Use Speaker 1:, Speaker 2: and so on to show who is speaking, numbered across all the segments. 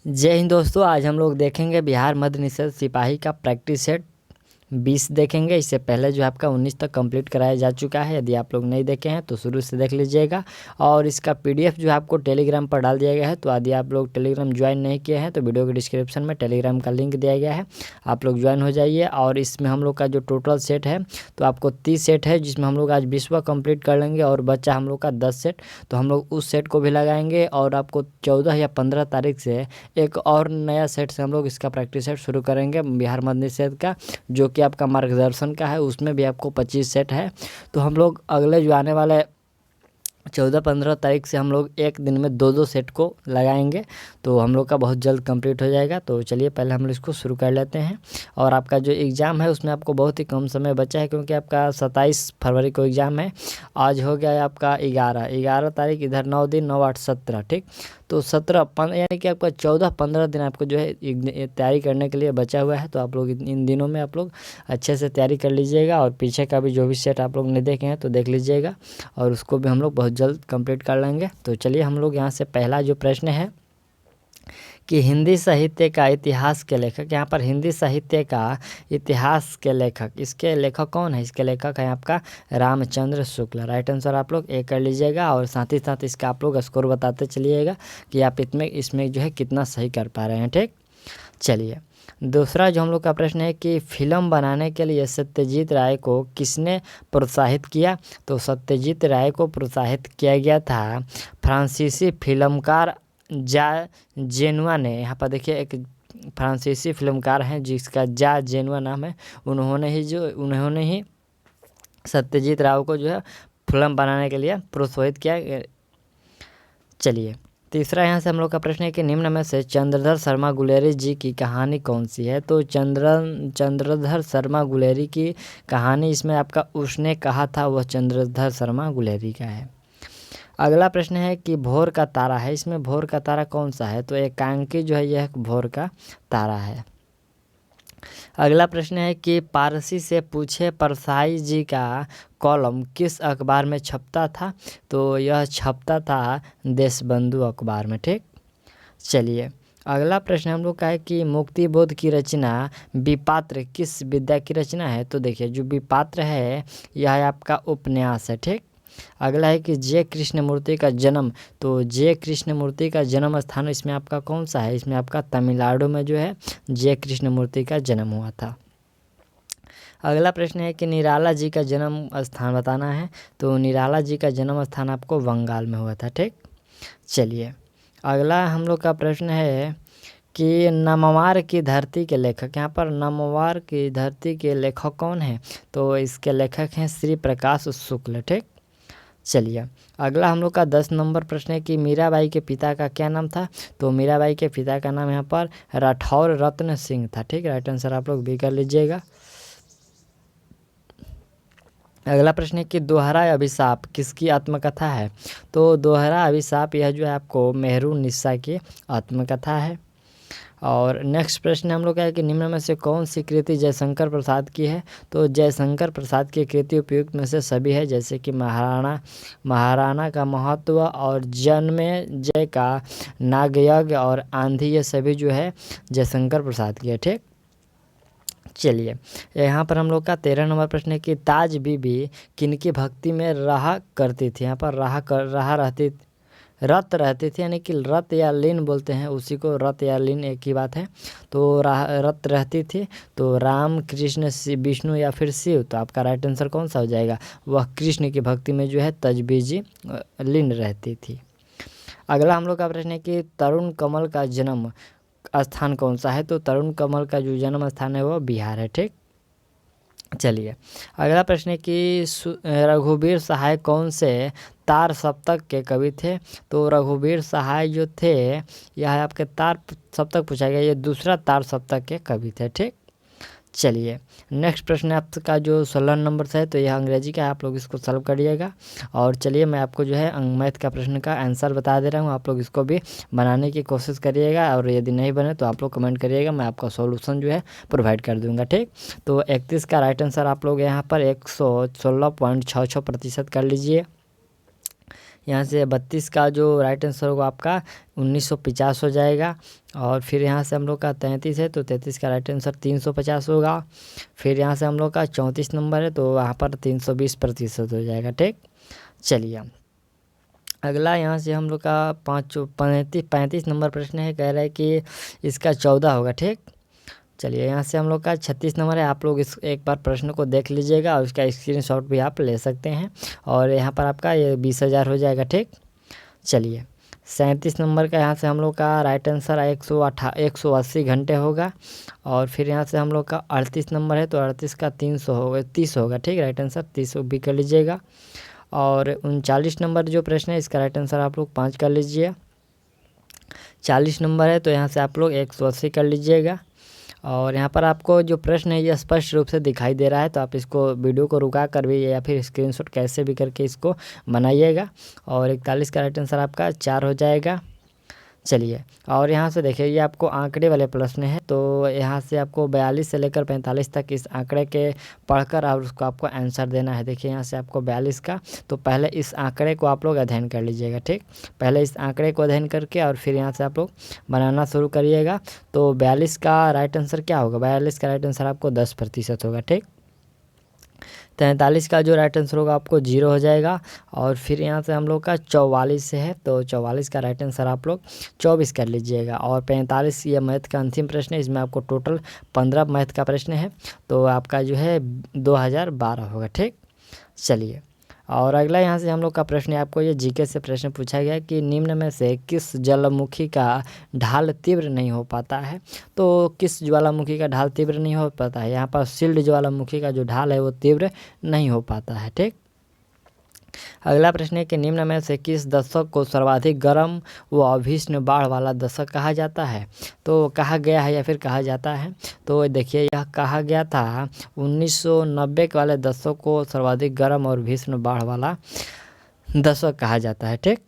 Speaker 1: जय हिंद दोस्तों। आज हम लोग देखेंगे बिहार मध्य निषेध सिपाही का प्रैक्टिस सेट 20 देखेंगे। इससे पहले जो आपका 19 तक कंप्लीट कराया जा चुका है। यदि आप लोग नहीं देखे हैं तो शुरू से देख लीजिएगा। और इसका पीडीएफ जो है आपको टेलीग्राम पर डाल दिया गया है। तो यदि आप लोग टेलीग्राम ज्वाइन नहीं किए हैं तो वीडियो के डिस्क्रिप्शन में टेलीग्राम का लिंक दिया गया है, आप लोग ज्वाइन हो जाइए। और इसमें हम लोग का जो टोटल सेट है तो आपको 30 सेट है, जिसमें हम लोग आज 20वां कंप्लीट कर लेंगे और बच्चा हम लोग का 10 सेट। तो हम लोग उस सेट को भी लगाएंगे और आपको 14 या 15 तारीख से एक और नया सेट से हम लोग इसका प्रैक्टिस सेट शुरू करेंगे बिहार मध्य निषेध का, जो कि आपका मार्गदर्शन का है। उसमें भी आपको 25 सेट है। तो हम लोग अगले जो आने वाले 14-15 तारीख से हम लोग एक दिन में 2-2 सेट को लगाएंगे। तो हम लोग का बहुत जल्द कंप्लीट हो जाएगा। तो चलिए पहले हम लोग इसको शुरू कर लेते हैं। और आपका जो एग्ज़ाम है उसमें आपको बहुत ही कम समय बचा है, क्योंकि आपका 27 फरवरी को एग्ज़ाम है। आज हो गया है आपका 11 तारीख, इधर 9 दिन, 9, 8, 17, ठीक। तो 17 यानी कि आपका 14-15 दिन आपको जो है तैयारी करने के लिए बचा हुआ है। तो आप लोग इन दिनों में आप लोग अच्छे से तैयारी कर लीजिएगा। और पीछे का भी जो भी सेट आप लोग नहीं देखे हैं तो देख लीजिएगा, और उसको भी हम लोग बहुत जल्द कंप्लीट कर लेंगे। तो चलिए हम लोग यहाँ से पहला जो प्रश्न है कि हिंदी साहित्य का इतिहास के लेखक, यहाँ पर हिंदी साहित्य का इतिहास के लेखक, इसके लेखक कौन है? इसके लेखक है आपका रामचंद्र शुक्ल। राइट आंसर आप लोग ए कर लीजिएगा। और साथ ही साथ इसका आप लोग स्कोर बताते चलिएगा कि आप इसमें जो है कितना सही कर पा रहे हैं, ठीक। चलिए दूसरा जो हम लोग का प्रश्न है कि फिल्म बनाने के लिए सत्यजीत राय को किसने प्रोत्साहित किया? तो सत्यजीत राय को प्रोत्साहित किया गया था फ्रांसीसी फिल्मकार जा जेनुआ ने। यहाँ पर देखिए एक फ्रांसीसी फिल्मकार हैं जिसका जा जेनुआ नाम है। उन्होंने ही सत्यजीत राय को जो है फिल्म बनाने के लिए प्रोत्साहित किया। चलिए तीसरा यहाँ से हम लोग का प्रश्न है कि निम्न में से चंद्रधर शर्मा गुलेरी जी की कहानी कौन सी है? तो चंद्रधर शर्मा गुलेरी की कहानी, इसमें आपका उसने कहा था, वह चंद्रधर शर्मा गुलेरी का है। अगला प्रश्न है कि भोर का तारा है, इसमें भोर का तारा कौन सा है? तो एकांकी जो है यह भोर का तारा है। अगला प्रश्न है कि पारसी से पूछे परसाई जी का कॉलम किस अखबार में छपता था? तो यह छपता था देशबंधु अखबार में, ठीक। चलिए अगला प्रश्न हम लोग का है कि मुक्ति बोध की रचना विपात्र किस विद्या की रचना है? तो देखिए जो विपात्र है यह आपका उपन्यास है, ठीक। अगला है कि जे कृष्णमूर्ति का जन्म, तो जे कृष्णमूर्ति का जन्म स्थान इसमें आपका कौन सा है? इसमें आपका तमिलनाडु में जो है जे कृष्णमूर्ति का जन्म हुआ था। अगला प्रश्न है कि निराला जी का जन्म स्थान बताना है। तो निराला जी का जन्म स्थान आपको बंगाल में हुआ था, ठीक। चलिए अगला हम लोग का प्रश्न है कि नमवार की धरती के लेखक, यहाँ पर नमवार की धरती के लेखक कौन है? तो इसके लेखक हैं श्री प्रकाश शुक्ल, ठीक। चलिए अगला हम लोग का 10 नंबर प्रश्न है कि मीराबाई के पिता का क्या नाम था? तो मीराबाई के पिता का नाम यहाँ पर राठौर रत्न सिंह था, ठीक। राइट आंसर आप लोग भी कर लीजिएगा। अगला प्रश्न है कि दोहरा अभिशाप किसकी आत्मकथा है? तो दोहरा अभिशाप यह जो है आपको मेहरुन्निसा की आत्मकथा है। और नेक्स्ट प्रश्न हम लोग का है कि निम्न में से कौन सी कृति जयशंकर प्रसाद की है? तो जयशंकर प्रसाद की कृति उपयुक्त में से सभी है, जैसे कि महाराणा का महत्व और जन्मे जय का नागयज्ञ और आंधी, ये सभी जो है जयशंकर प्रसाद की है, ठीक। चलिए यहाँ पर हम लोग का 13 नंबर प्रश्न है कि ताज बीबी किनकी भक्ति में रहा करती थी? यहाँ पर रत रहती थी, यानी कि रत या लीन बोलते हैं उसी को, रत या लीन एक ही बात है। तो रत रहती थी तो राम, कृष्ण, विष्णु या फिर शिव। तो आपका राइट आंसर कौन सा हो जाएगा? वह कृष्ण की भक्ति में जो है तजबीजी लीन रहती थी। अगला हम लोग का प्रश्न है कि तरुण कमल का जन्म स्थान कौन सा है? तो तरुण कमल का जो जन्म स्थान है वो बिहार है, ठीक। चलिए अगला प्रश्न है कि रघुवीर सहाय कौन से तार सप्तक के कवि थे? तो रघुवीर सहाय जो थे यह आपके तार सप्तक पूछा गया, ये दूसरा तार सप्तक के कवि थे, ठीक। चलिए नेक्स्ट प्रश्न आपका जो 16 नंबर से है तो यह अंग्रेजी का है, आप लोग इसको सॉल्व करिएगा। और चलिए मैं आपको जो है मैथ का प्रश्न का आंसर बता दे रहा हूँ, आप लोग इसको भी बनाने की कोशिश करिएगा। और यदि नहीं बने तो आप लोग कमेंट करिएगा, मैं आपका सॉल्यूशन जो है प्रोवाइड कर दूँगा, ठीक। तो 31 का राइट आंसर आप लोग यहाँ पर 116.66% कर लीजिए। यहाँ से 32 का जो राइट आंसर होगा आपका 1950 हो जाएगा। और फिर यहाँ से हम लोग का 33 है तो 33 का राइट आंसर 350 होगा। फिर यहाँ से हम लोग का 34 नंबर है तो वहाँ पर 320% हो जाएगा। ठीक, चलिए अगला यहाँ से हम लोग का 35 नंबर प्रश्न है, कह रहा है कि इसका 14 होगा। ठीक, चलिए यहाँ से हम लोग का 36 नंबर है। आप लोग इस एक बार प्रश्न को देख लीजिएगा और उसका स्क्रीनशॉट भी आप ले सकते हैं और यहाँ पर आपका ये 20,000 हो जाएगा। ठीक, चलिए 37 नंबर का यहाँ से हम लोग का राइट आंसर 180 घंटे होगा। और फिर यहाँ से हम लोग का 38 नंबर है तो 38 का 300 होगा, 30 होगा। ठीक, राइट आंसर 30 भी कर लीजिएगा। और 39 नंबर जो प्रश्न है इसका राइट आंसर आप लोग 5 कर लीजिए। 40 नंबर है तो यहाँ से आप लोग 180 कर लीजिएगा। और यहाँ पर आपको जो प्रश्न है ये स्पष्ट रूप से दिखाई दे रहा है तो आप इसको वीडियो को रुका कर भी या फिर स्क्रीनशॉट कैसे भी करके इसको बनाइएगा। और 41 का राइट आंसर आपका 4 हो जाएगा। चलिए और यहाँ से देखिए ये आपको आंकड़े वाले प्रश्न है तो यहाँ से आपको 42 से लेकर 45 तक इस आंकड़े के पढ़कर और उसको आपको आंसर देना है। देखिए यहाँ से आपको 42 का, तो पहले इस आंकड़े को आप लोग अध्ययन कर लीजिएगा। ठीक, पहले इस आंकड़े को अध्ययन करके और फिर यहाँ से आप लोग बनाना शुरू करिएगा। तो 42 का राइट आंसर क्या होगा? 42 का राइट आंसर आपको 10% होगा। ठीक, 43 का जो राइट आंसर होगा आपको 0 हो जाएगा। और फिर यहाँ से हम लोग का 44 है तो 44 का राइट आंसर आप लोग 24 कर लीजिएगा। और 45 ये मैथ का अंतिम प्रश्न है, इसमें आपको टोटल 15 मैथ का प्रश्न है तो आपका जो है 2012 होगा। ठीक, चलिए और अगला यहाँ से हम लोग का प्रश्न है, आपको ये जीके से प्रश्न पूछा गया कि निम्न में से किस ज्वालामुखी का ढाल तीव्र नहीं हो पाता है? तो किस ज्वालामुखी का ढाल तीव्र नहीं हो पाता है? यहाँ पर शील्ड ज्वालामुखी का जो ढाल है वो तीव्र नहीं हो पाता है। ठीक, अगला प्रश्न है कि निम्न में से किस दशक को सर्वाधिक गर्म व अभीष्ण बाढ़ वाला दशक कहा जाता है? तो कहा गया है या फिर कहा जाता है, तो देखिए यह कहा गया था 1990 के वाले दशक को सर्वाधिक गर्म और भीषण बाढ़ वाला दशक कहा जाता है। ठीक,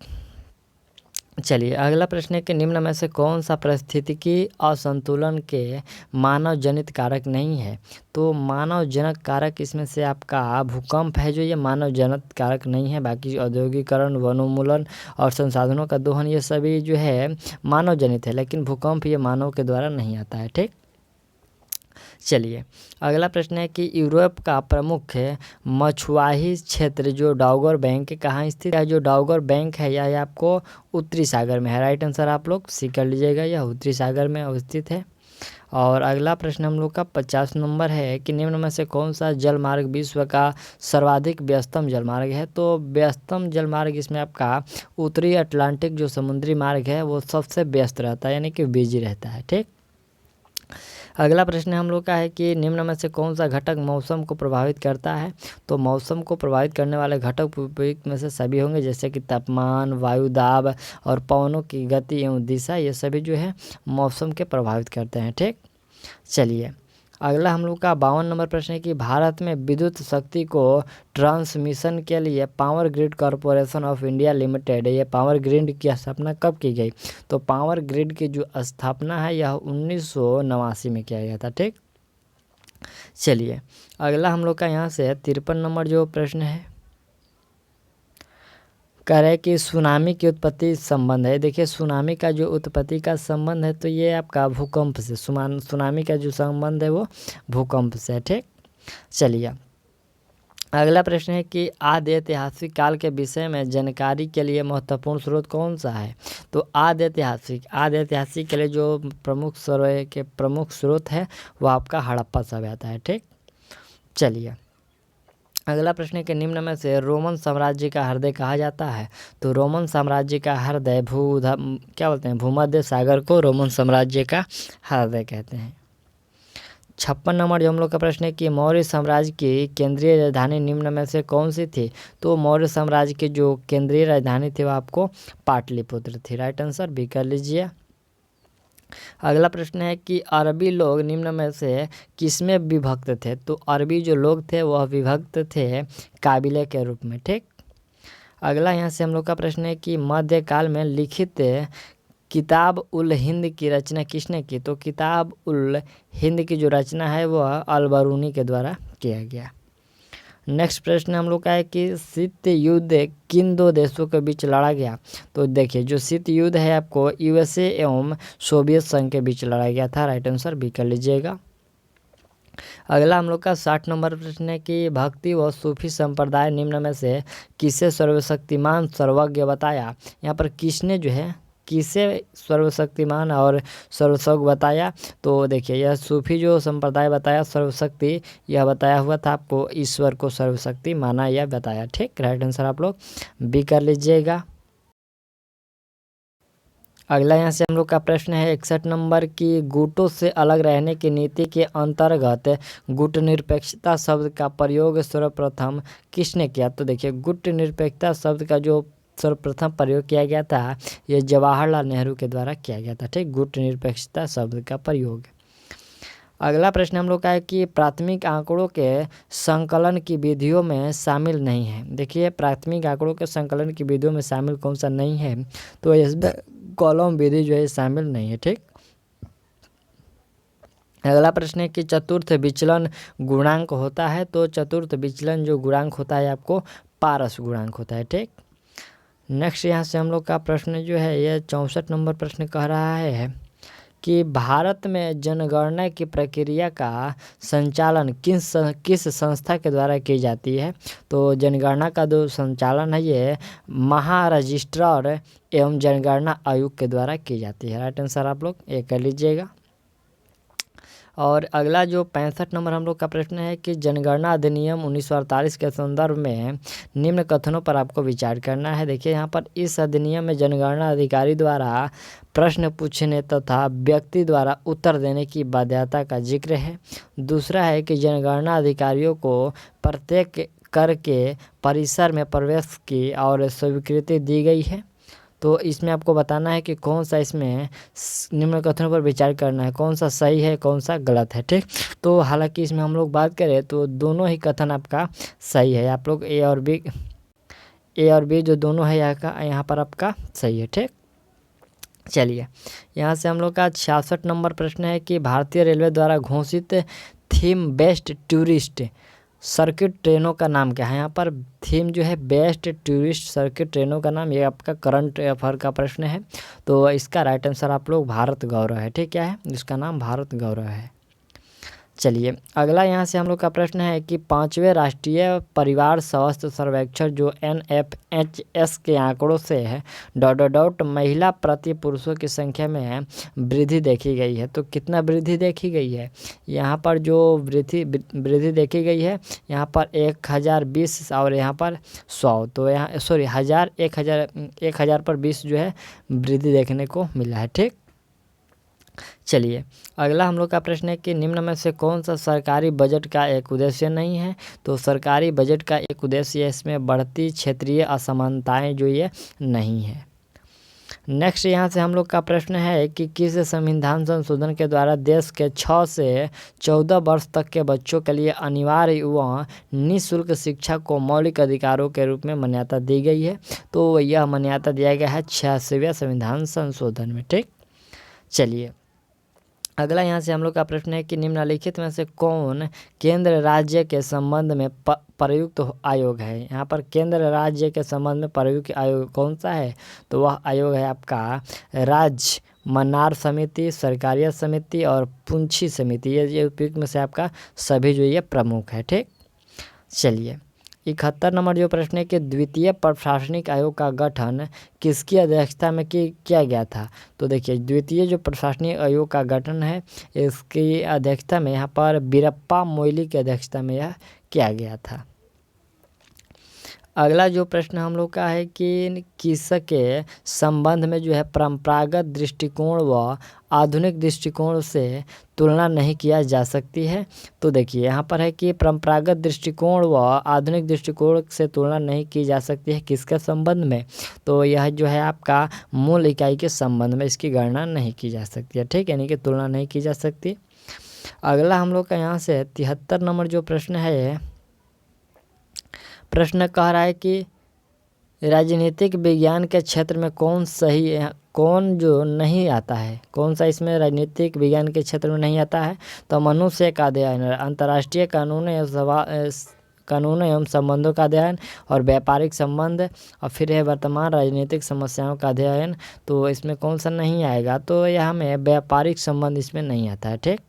Speaker 1: चलिए अगला प्रश्न है कि निम्न में से कौन सा पारिस्थितिकी असंतुलन के मानव जनित कारक नहीं है? तो मानव जनक कारक इसमें से आपका भूकंप है जो ये मानव जनित कारक नहीं है। बाकी औद्योगिकरण, वनोन्मूलन और संसाधनों का दोहन ये सभी जो है मानव जनित है, लेकिन भूकंप ये मानव के द्वारा नहीं आता है। ठीक, चलिए अगला प्रश्न है कि यूरोप का प्रमुख मछुआही क्षेत्र जो डॉगर बैंक कहाँ स्थित है? जो डॉगर बैंक है यह आपको उत्तरी सागर में है। राइट आंसर आप लोग सी कर लीजिएगा, यह उत्तरी सागर में अवस्थित है। और अगला प्रश्न हम लोग का 50 नंबर है कि निम्न में से कौन सा जलमार्ग विश्व का सर्वाधिक व्यस्तम जलमार्ग है? तो व्यस्तम जलमार्ग इसमें आपका उत्तरी अटलांटिक जो समुद्री मार्ग है वो सबसे व्यस्त रहता है, यानी कि बिजी रहता है। ठीक, अगला प्रश्न हम लोग का है कि निम्न में से कौन सा घटक मौसम को प्रभावित करता है? तो मौसम को प्रभावित करने वाले घटक उपयुक्त में से सभी होंगे, जैसे कि तापमान, वायु दाब और पवनों की गति एवं दिशा, ये सभी जो है मौसम के प्रभावित करते हैं। ठीक, चलिए अगला हम लोग का 52 नंबर प्रश्न है कि भारत में विद्युत शक्ति को ट्रांसमिशन के लिए power grid corporation of India limited, ये पावर ग्रिड की स्थापना कब की गई? तो पावर ग्रिड की जो स्थापना है यह 1989 में किया गया था। ठीक, चलिए अगला हम लोग का यहाँ से 53 नंबर जो प्रश्न है, कह रहे हैं कि सुनामी की उत्पत्ति संबंध है। देखिए सुनामी का जो उत्पत्ति का संबंध है तो ये आपका भूकंप से, सुनामी का जो संबंध है वो भूकंप से है। ठीक, चलिए अगला प्रश्न है कि आदि ऐतिहासिक काल के विषय में जानकारी के लिए महत्वपूर्ण स्रोत कौन सा है? तो आदि ऐतिहासिक के लिए जो प्रमुख स्रोत है वो आपका हड़प्पा सभ्यता है। ठीक, चलिए अगला प्रश्न है कि निम्न में से रोमन साम्राज्य का हृदय कहा जाता है? तो रोमन साम्राज्य का हृदय भूमध्य सागर को रोमन साम्राज्य का हृदय कहते हैं। 56 नंबर जो हम लोग का प्रश्न है कि मौर्य साम्राज्य की केंद्रीय राजधानी निम्न में से कौन सी थी? तो मौर्य साम्राज्य की जो केंद्रीय राजधानी थी वो आपको पाटलिपुत्र थी। राइट आंसर भी कर लीजिए। अगला प्रश्न है कि अरबी लोग निम्न में से किसमें विभक्त थे? तो अरबी जो लोग थे वह विभक्त थे काबिले के रूप में। ठीक, अगला यहाँ से हम लोग का प्रश्न है कि मध्यकाल में लिखित किताब उल हिंद की रचना किसने की? तो किताब उल हिंद की जो रचना है वह अल बरूनी के द्वारा किया गया। नेक्स्ट प्रश्न हम लोग का है कि शीत युद्ध किन दो देशों के बीच लड़ा गया। तो देखिए जो शीत युद्ध है आपको यूएसए एवं सोवियत संघ के बीच लड़ा गया था। राइट आंसर बी कर लीजिएगा। अगला हम लोग का 60 नंबर प्रश्न है कि भक्ति व सूफी संप्रदाय निम्न में से किसे सर्वशक्तिमान सर्वज्ञ बताया। यहाँ पर किसने जो है किसे सर्वशक्तिमान और सर्वज्ञ बताया। तो देखिए यह सूफी जो संप्रदाय बताया सर्वशक्ति यह बताया हुआ था आपको ईश्वर को सर्वशक्ति माना यह बताया। ठीक, राइट आंसर आप लोग बी कर लीजिएगा। अगला यहाँ से हम लोग का प्रश्न है 61 नंबर की गुटों से अलग रहने की नीति के अंतर्गत गुट निरपेक्षता शब्द का प्रयोग सर्वप्रथम किसने किया। तो देखिए गुट निरपेक्षता शब्द का जो सर्वप्रथम प्रयोग किया गया था यह जवाहरलाल नेहरू के द्वारा किया गया था। ठीक, गुट निरपेक्षता शब्द का प्रयोग। अगला प्रश्न हम लोग का है कि प्राथमिक आंकड़ों के संकलन की विधियों में शामिल नहीं है। देखिए प्राथमिक आंकड़ों के संकलन की विधियों में शामिल कौन सा नहीं है। तो इसमें कॉलम विधि जो है शामिल नहीं है। ठीक, अगला प्रश्न है कि चतुर्थ विचलन गुणांक होता है। तो चतुर्थ विचलन जो गुणांक होता है आपको पारस गुणांक होता है। ठीक, नेक्स्ट यहाँ से हम लोग का प्रश्न जो है यह 64 नंबर प्रश्न कह रहा है कि भारत में जनगणना की प्रक्रिया का संचालन किस संस्था के द्वारा की जाती है। तो जनगणना का जो संचालन है ये महारजिस्ट्रार एवं जनगणना आयोग के द्वारा की जाती है। राइट आंसर आप लोग ये कर लीजिएगा। और अगला जो 65 नंबर हम लोग का प्रश्न है कि जनगणना अधिनियम 1948 के संदर्भ में निम्न कथनों पर आपको विचार करना है। देखिए यहाँ पर इस अधिनियम में जनगणना अधिकारी द्वारा प्रश्न पूछने तथा व्यक्ति द्वारा उत्तर देने की बाध्यता का जिक्र है। दूसरा है कि जनगणना अधिकारियों को प्रत्येक कर के परिसर में प्रवेश की और स्वीकृति दी गई है। तो इसमें आपको बताना है कि कौन सा इसमें निम्न कथनों पर विचार करना है, कौन सा सही है कौन सा गलत है। ठीक, तो हालांकि इसमें हम लोग बात करें तो दोनों ही कथन आपका सही है। आप लोग ए और बी जो दोनों है यहाँ पर आपका सही है। ठीक, चलिए यहाँ से हम लोग का 66 नंबर प्रश्न है कि भारतीय रेलवे द्वारा घोषित थीम बेस्ट टूरिस्ट सर्किट ट्रेनों का नाम क्या है। यहाँ पर थीम जो है बेस्ट टूरिस्ट सर्किट ट्रेनों का नाम, ये आपका करंट अफेयर का प्रश्न है। तो इसका राइट आंसर आप लोग भारत गौरव है। ठीक, क्या है इसका नाम भारत गौरव है। चलिए अगला यहाँ से हम लोग का प्रश्न है कि 5वें राष्ट्रीय परिवार स्वास्थ्य सर्वेक्षण जो NFHS के आंकड़ों से है महिला प्रति पुरुषों की संख्या में वृद्धि देखी गई है। तो कितना वृद्धि देखी गई है। यहाँ पर जो वृद्धि देखी गई है यहाँ पर 1020 और यहाँ पर 100। तो यहाँ 1000 पर 20 जो है वृद्धि देखने को मिला है। ठीक, चलिए अगला हम लोग का प्रश्न है कि निम्न में से कौन सा सरकारी बजट का एक उद्देश्य नहीं है। तो सरकारी बजट का एक उद्देश्य इसमें बढ़ती क्षेत्रीय असमानताएं जो ये नहीं है। नेक्स्ट यहाँ से हम लोग का प्रश्न है कि किस संविधान संशोधन के द्वारा देश के 6 से 14 वर्ष तक के बच्चों के लिए अनिवार्य व निःशुल्क शिक्षा को मौलिक अधिकारों के रूप में मान्यता दी गई है। तो यह मान्यता दिया गया है 86वें संविधान संशोधन में। ठीक, चलिए अगला यहाँ से हम लोग का प्रश्न है कि निम्नलिखित में से कौन केंद्र राज्य के संबंध में प्रयुक्त आयोग है। यहाँ पर केंद्र राज्य के संबंध में प्रयुक्त आयोग कौन सा है। तो वह आयोग है आपका राज्य मन्नार समिति, सरकारिया समिति और पुंछी समिति। ये उपयुक्त में से आपका सभी जो ये प्रमुख है। ठीक, चलिए 71 नंबर जो प्रश्न है कि द्वितीय प्रशासनिक आयोग का गठन किसकी अध्यक्षता में किया गया था। तो देखिए द्वितीय जो प्रशासनिक आयोग का गठन है इसकी अध्यक्षता में यहाँ पर वीरप्पा मोइली की अध्यक्षता में यह किया गया था। अगला जो प्रश्न हम लोग का है कि किसके संबंध में जो है परंपरागत दृष्टिकोण व आधुनिक दृष्टिकोण से तुलना नहीं किया जा सकती है। तो देखिए यहाँ पर है कि परंपरागत दृष्टिकोण व आधुनिक दृष्टिकोण से तुलना नहीं की जा सकती है किसके संबंध में। तो यह जो है आपका मूल इकाई के संबंध में इसकी गणना नहीं की जा सकती है। ठीक, यानी कि तुलना नहीं की जा सकती। अगला हम लोग का यहाँ से 73 नंबर जो प्रश्न है प्रश्न कह रहा है कि राजनीतिक विज्ञान के क्षेत्र में कौन जो नहीं आता है, कौन सा इसमें राजनीतिक विज्ञान के क्षेत्र में नहीं आता है। तो मनुष्य का अध्ययन, अंतर्राष्ट्रीय कानून कानूनों एवं संबंधों का अध्ययन और व्यापारिक संबंध, और फिर है वर्तमान राजनीतिक समस्याओं का अध्ययन। तो इसमें कौन सा नहीं आएगा, तो यह में व्यापारिक संबंध इसमें नहीं आता है। ठीक,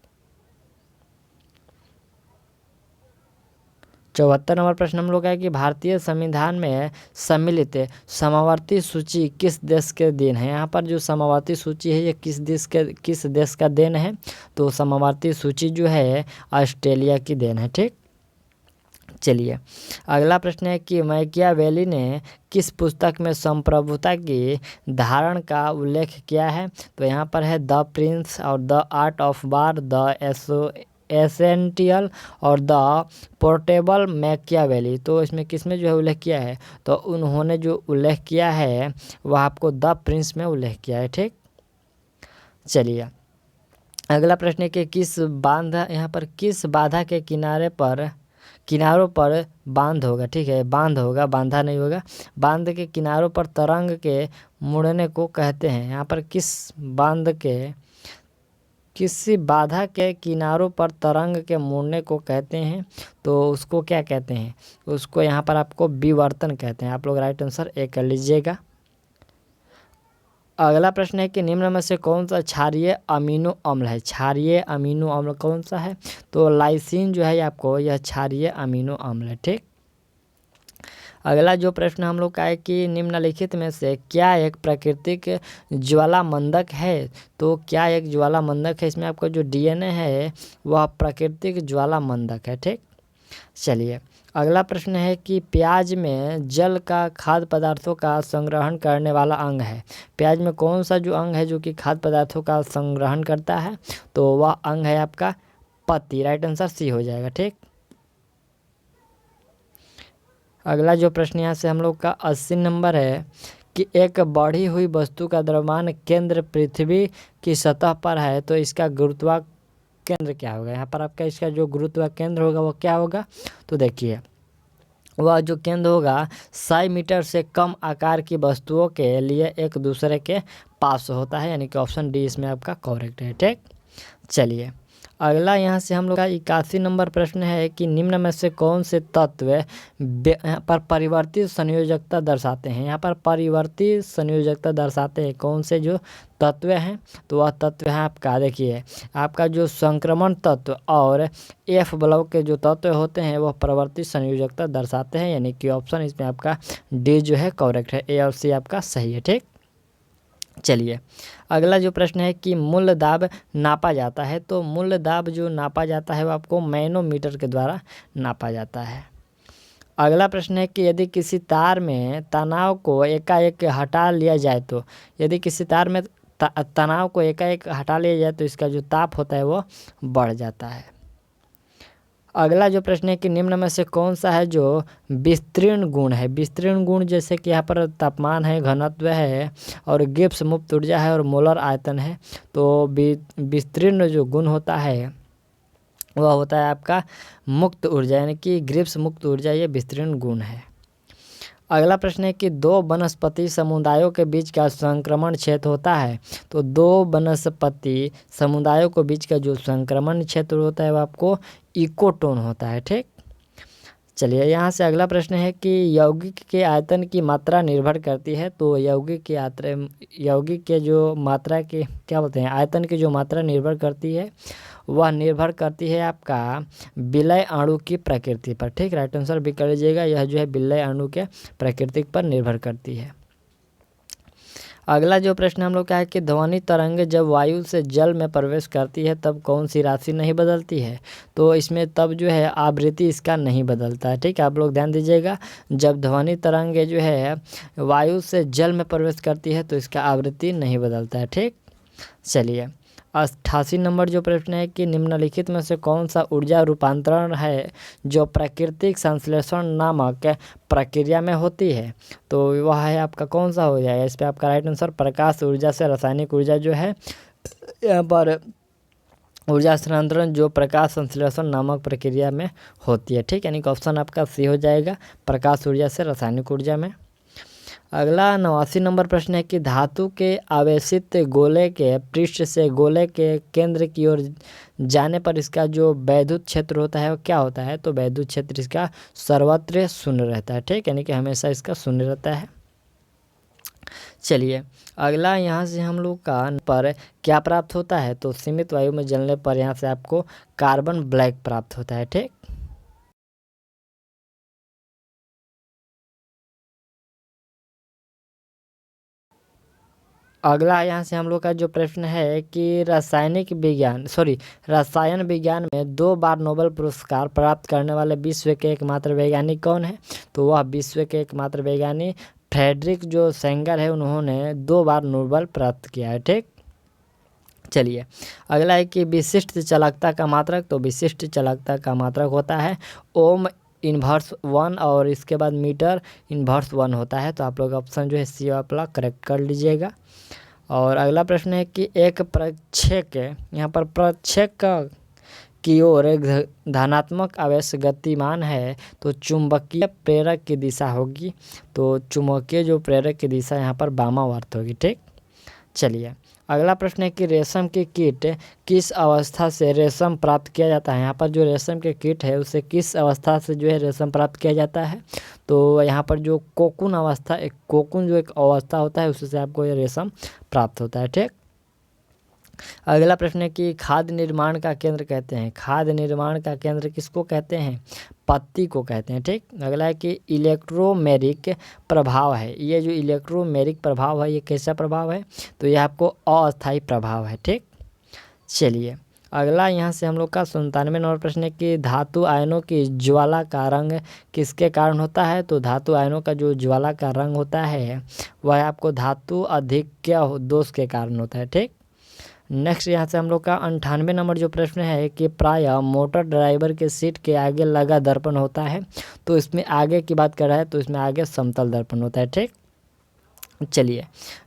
Speaker 1: 74 नंबर प्रश्न हम लोग का है कि भारतीय संविधान में सम्मिलित समावर्ती सूची किस देश के देन है। यहाँ पर जो समावर्ती सूची है ये किस देश का देन है, तो समावर्ती सूची जो है ऑस्ट्रेलिया की देन है। ठीक, चलिए अगला प्रश्न है कि मैकियावेली ने किस पुस्तक में संप्रभुता की धारण का उल्लेख किया है। तो यहाँ पर है द प्रिंस और the art of war, the essential और द पोर्टेबल मैकियावेली। तो इसमें किस में जो है उल्लेख किया है, तो उन्होंने जो उल्लेख किया है वह आपको द प्रिंस में उल्लेख किया है। ठीक, चलिए अगला प्रश्न है कि किस बांध, यहाँ पर किस बाधा के किनारों पर बांध होगा। ठीक है, बांध होगा, बांधा नहीं होगा। बांध के किनारों पर तरंग के मुड़ने को कहते हैं। यहाँ पर किसी बाधा के किनारों पर तरंग के मुड़ने को कहते हैं, तो उसको क्या कहते हैं, उसको यहाँ पर आपको विवर्तन कहते हैं। आप लोग राइट आंसर ए कर लीजिएगा। अगला प्रश्न है कि निम्न में से कौन सा क्षारीय अमीनो अम्ल है। क्षारीय अमीनो अम्ल कौन सा है, तो लाइसिन जो है आपको यह क्षारीय अमीनो अम्ल है। ठीक, अगला जो प्रश्न हम लोग का है कि निम्नलिखित में से क्या एक प्राकृतिक ज्वालामंदक है। तो क्या एक ज्वालामंदक है, इसमें आपका जो डीएनए है वह प्राकृतिक ज्वालामंदक है। ठीक, चलिए अगला प्रश्न है कि प्याज में जल का खाद्य पदार्थों का संग्रहण करने वाला अंग है। प्याज में कौन सा जो अंग है जो कि खाद्य पदार्थों का संग्रहण करता है, तो वह अंग है आपका पत्ती। राइट आंसर सी हो जाएगा। ठीक, अगला जो प्रश्न यहाँ से हम लोग का 80 नंबर है कि एक बढ़ी हुई वस्तु का द्रव्यमान केंद्र पृथ्वी की सतह पर है, तो इसका गुरुत्वाकेंद्र क्या होगा। यहाँ पर आपका इसका जो गुरुत्वाकेंद्र होगा वो क्या होगा, तो देखिए वह जो केंद्र होगा 100 मीटर से कम आकार की वस्तुओं के लिए एक दूसरे के पास होता है, यानी कि ऑप्शन डी इसमें आपका करेक्ट है। ठीक, चलिए अगला यहाँ से हम लोग का 81 नंबर प्रश्न है कि निम्न में से कौन से तत्व यहाँ पर परिवर्तित संयोजकता दर्शाते हैं। यहाँ पर परिवर्तित संयोजकता दर्शाते हैं कौन से जो तत्व हैं, तो वह तत्व है आपका, देखिए आपका जो संक्रमण तत्व और एफ ब्लॉक के जो तत्व होते हैं वह परिवर्तित संयोजकता दर्शाते हैं, यानी कि ऑप्शन इसमें आपका डी जो है करेक्ट है, ए और सी आपका सही है। ठीक, चलिए अगला जो प्रश्न है कि मूल दाब नापा जाता है। तो मूल दाब जो नापा जाता है वो आपको मैनोमीटर के द्वारा नापा जाता है। अगला प्रश्न है कि यदि किसी तार में तनाव को एकाएक हटा लिया जाए, तो यदि किसी तार में तनाव को एकाएक हटा लिया जाए तो इसका जो ताप होता है वो बढ़ जाता है। अगला जो प्रश्न है कि निम्न में से कौन सा है जो विस्तीर्ण गुण है। विस्तीर्ण गुण जैसे कि यहाँ पर तापमान है, घनत्व है और गिब्स मुक्त ऊर्जा है और मोलर आयतन है। तो विस्तीर्ण जो गुण होता है वह होता है आपका मुक्त ऊर्जा, यानी कि गिब्स मुक्त ऊर्जा, ये विस्तीर्ण गुण है। अगला प्रश्न है कि दो वनस्पति समुदायों के बीच का संक्रमण क्षेत्र होता है। तो दो वनस्पति समुदायों के बीच का जो संक्रमण क्षेत्र होता है वो आपको इकोटोन होता है। ठीक, चलिए यहाँ से अगला प्रश्न है कि यौगिक के आयतन की मात्रा निर्भर करती है। तो यौगिक के जो मात्रा के क्या बोलते हैं, आयतन की जो मात्रा निर्भर करती है वह निर्भर करती है आपका विलय अणु की प्रकृति पर। ठीक, राइट आंसर भी कर लीजिएगा, यह जो है विलय अणु के प्रकृति पर निर्भर करती है। अगला जो प्रश्न हम लोग का है कि ध्वनि तरंग जब वायु से जल में प्रवेश करती है तब कौन सी राशि नहीं बदलती है। तो इसमें तब जो है आवृत्ति इसका नहीं बदलता है। ठीक, आप लोग ध्यान दीजिएगा, जब ध्वनि तरंग जो है वायु से जल में प्रवेश करती है तो इसका आवृत्ति नहीं बदलता है। ठीक, चलिए 88 नंबर जो प्रश्न है कि निम्नलिखित में से कौन सा ऊर्जा रूपांतरण है जो प्राकृतिक संश्लेषण नामक प्रक्रिया में होती है। तो वह है आपका कौन सा हो जाएगा, इस पर आपका राइट आंसर प्रकाश ऊर्जा से रासायनिक ऊर्जा जो है यहाँ पर ऊर्जा स्थानांतरण जो प्रकाश संश्लेषण नामक प्रक्रिया में होती है। ठीक, यानी कि ऑप्शन आपका सी हो जाएगा, प्रकाश ऊर्जा से रासायनिक ऊर्जा में। अगला 89 नंबर प्रश्न है कि धातु के आवेशित गोले के पृष्ठ से गोले के केंद्र की ओर जाने पर इसका जो वैद्युत क्षेत्र होता है वो क्या होता है? तो वैद्युत क्षेत्र इसका सर्वत्र शून्य रहता है, ठीक, यानी कि हमेशा इसका शून्य रहता है। चलिए अगला यहाँ से हम लोग का पर क्या प्राप्त होता है? तो सीमित वायु में जलने पर यहाँ से आपको कार्बन ब्लैक प्राप्त होता है, ठीक। अगला यहाँ से हम लोग का जो प्रश्न है कि रसायन विज्ञान में 2 बार नोबेल पुरस्कार प्राप्त करने वाले विश्व के एकमात्र वैज्ञानिक कौन है? तो वह विश्व के एकमात्र वैज्ञानिक फ्रेडरिक जो सेंगर है, उन्होंने 2 बार नोबेल प्राप्त किया है, ठीक। चलिए अगला है कि विशिष्ट चालकता का मात्रक। तो विशिष्ट चालकता का मात्रक होता है ओम इन्वर्स 1 और इसके बाद मीटर इन्वर्स 1 होता है। तो आप लोग ऑप्शन जो है सी वाला करेक्ट कर लीजिएगा। और अगला प्रश्न है कि एक प्रक्षेक, यहाँ पर प्रक्षेक की ओर एक धनात्मक आवेश गतिमान है तो चुंबकीय प्रेरक की दिशा होगी। तो चुंबकीय जो प्रेरक की दिशा यहाँ पर वामावर्त होगी, ठीक। चलिए अगला प्रश्न है कि रेशम की कीट किस अवस्था से रेशम प्राप्त किया जाता है? यहाँ पर जो रेशम के कीट है उसे किस अवस्था से जो है रेशम प्राप्त किया जाता है? तो यहाँ पर जो कोकून अवस्था, एक कोकून जो एक अवस्था होता है उससे आपको ये रेशम प्राप्त होता है, ठीक। अगला प्रश्न है कि खाद्य निर्माण का केंद्र कहते हैं, खाद्य निर्माण का केंद्र किसको कहते हैं? पत्ती को कहते हैं, ठीक। अगला है कि इलेक्ट्रोमेरिक प्रभाव है, ये जो इलेक्ट्रोमेरिक प्रभाव है ये कैसा प्रभाव है? तो ये आपको अस्थायी प्रभाव है, ठीक। चलिए अगला यहाँ से हम लोग का 97 नंबर प्रश्न है कि धातु आयनों की ज्वाला का रंग किसके कारण होता है? तो धातु आयनों का जो ज्वाला का रंग होता है वह आपको धातु अधिक्य दोष के कारण होता है, ठीक। नेक्स्ट यहाँ से हम लोग का 98 नंबर जो प्रश्न है कि प्रायः मोटर ड्राइवर के सीट के आगे लगा दर्पण होता है। तो इसमें आगे की बात कर रहा है तो इसमें आगे समतल दर्पण होता है, ठीक। चलिए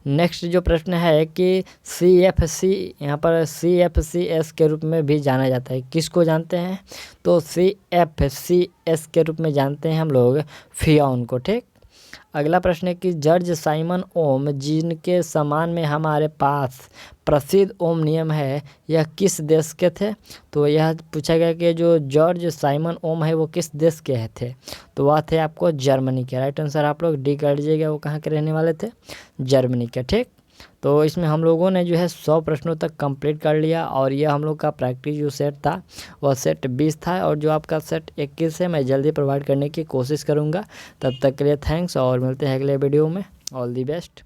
Speaker 1: नेक्स्ट जो प्रश्न है कि CFC, यहाँ पर CFCS के रूप में भी जाना जाता है, किसको जानते हैं? तो CFCS के रूप में जानते हैं हम लोग फ्रियोन को, ठीक। अगला प्रश्न है कि जॉर्ज साइमन ओम जिनके समान में हमारे पास प्रसिद्ध ओम नियम है यह किस देश के थे? तो यह पूछा गया कि जो जॉर्ज साइमन ओम है वो किस देश के थे? तो वह थे आपको जर्मनी के। राइट आंसर आप लोग डी कर लीजिएगा, वो कहाँ के रहने वाले थे? जर्मनी के, ठीक। तो इसमें हम लोगों ने जो है 100 प्रश्नों तक कंप्लीट कर लिया और यह हम लोग का प्रैक्टिस जो सेट था वह सेट 20 था और जो आपका सेट 21 है मैं जल्दी प्रोवाइड करने की कोशिश करूँगा। तब तक के लिए थैंक्स और मिलते हैं अगले वीडियो में। All the best.